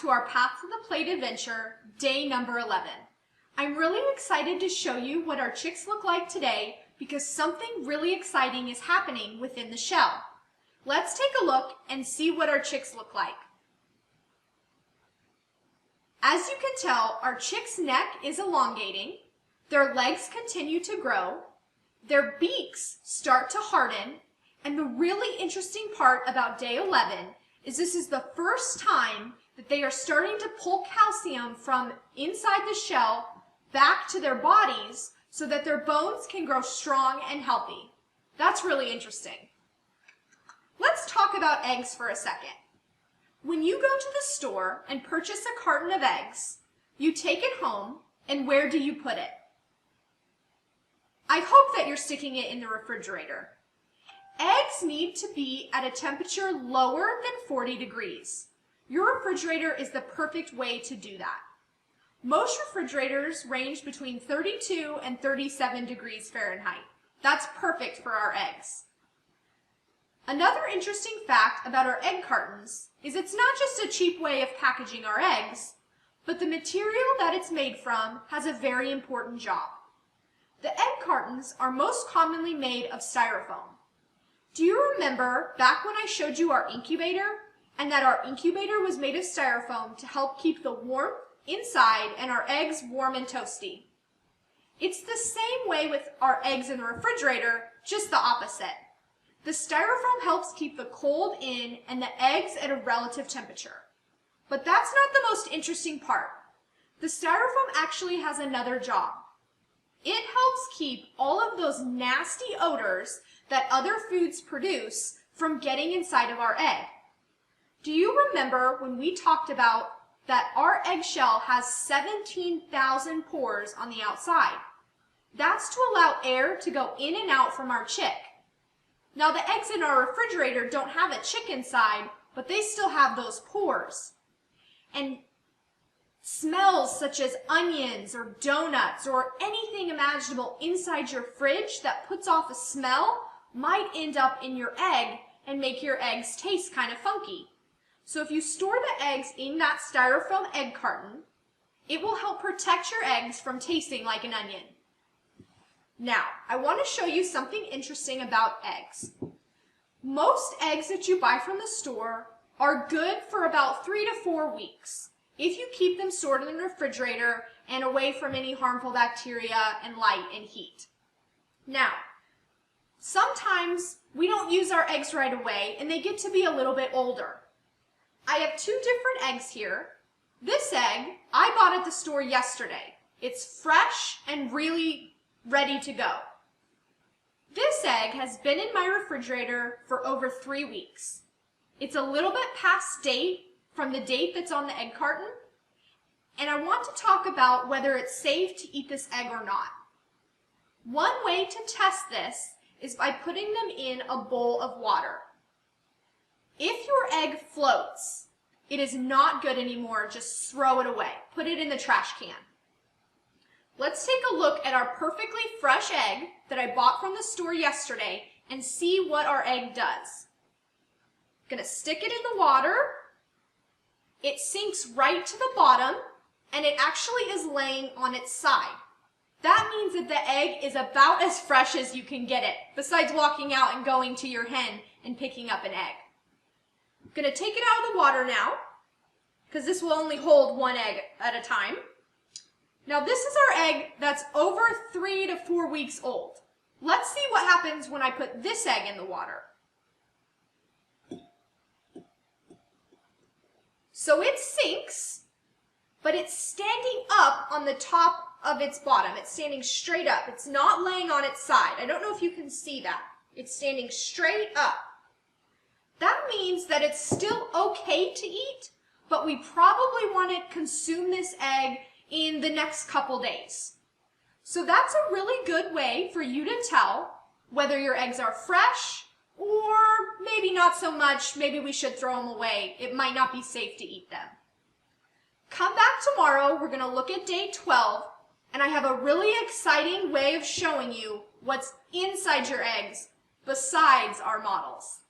to our Path to the Plate adventure, day number 11. I'm really excited to show you what our chicks look like today because something really exciting is happening within the shell. Let's take a look and see what our chicks look like. As you can tell, our chick's neck is elongating, their legs continue to grow, their beaks start to harden, and the really interesting part about day 11 is this is the first time that they are starting to pull calcium from inside the shell back to their bodies so that their bones can grow strong and healthy. That's really interesting. Let's talk about eggs for a second. When you go to the store and purchase a carton of eggs, you take it home, and where do you put it? I hope that you're sticking it in the refrigerator. Eggs need to be at a temperature lower than 40 degrees. Your refrigerator is the perfect way to do that. Most refrigerators range between 32 and 37 degrees Fahrenheit. That's perfect for our eggs. Another interesting fact about our egg cartons is it's not just a cheap way of packaging our eggs, but the material that it's made from has a very important job. The egg cartons are most commonly made of styrofoam. Do you remember back when I showed you our incubator and that our incubator was made of styrofoam to help keep the warmth inside and our eggs warm and toasty? It's the same way with our eggs in the refrigerator, just the opposite. The styrofoam helps keep the cold in and the eggs at a relative temperature. But that's not the most interesting part. The styrofoam actually has another job. It helps keep all of those nasty odors that other foods produce from getting inside of our egg. Do you remember when we talked about that our eggshell has 17,000 pores on the outside? That's to allow air to go in and out from our chick. Now the eggs in our refrigerator don't have a chick inside, but they still have those pores. And smells such as onions or donuts or anything imaginable inside your fridge that puts off a smell might end up in your egg and make your eggs taste kind of funky. So if you store the eggs in that styrofoam egg carton, it will help protect your eggs from tasting like an onion. Now, I want to show you something interesting about eggs. Most eggs that you buy from the store are good for about 3 to 4 weeks if you keep them stored in the refrigerator and away from any harmful bacteria and light and heat. Now, sometimes we don't use our eggs right away and they get to be a little bit older. I have 2 different eggs here. This egg I bought at the store yesterday. It's fresh and really ready to go. This egg has been in my refrigerator for over 3 weeks. It's a little bit past date from the date that's on the egg carton, and I want to talk about whether it's safe to eat this egg or not. One way to test this is by putting them in a bowl of water. If your egg floats, it is not good anymore. Just throw it away. Put it in the trash can. Let's take a look at our perfectly fresh egg that I bought from the store yesterday and see what our egg does. I'm going to stick it in the water. It sinks right to the bottom and it actually is laying on its side. That means that the egg is about as fresh as you can get it, besides walking out and going to your hen and picking up an egg. I'm going to take it out of the water now because this will only hold 1 egg at a time. Now this is our egg that's over 3 to 4 weeks old. Let's see what happens when I put this egg in the water. So it sinks, but it's standing up on the top of its bottom. It's standing straight up. It's not laying on its side. I don't know if you can see that. It's standing straight up. That means that it's still okay to eat, but we probably want to consume this egg in the next couple days. So that's a really good way for you to tell whether your eggs are fresh or maybe not so much, maybe we should throw them away. It might not be safe to eat them. Come back tomorrow, we're going to look at day 12, and I have a really exciting way of showing you what's inside your eggs besides our models.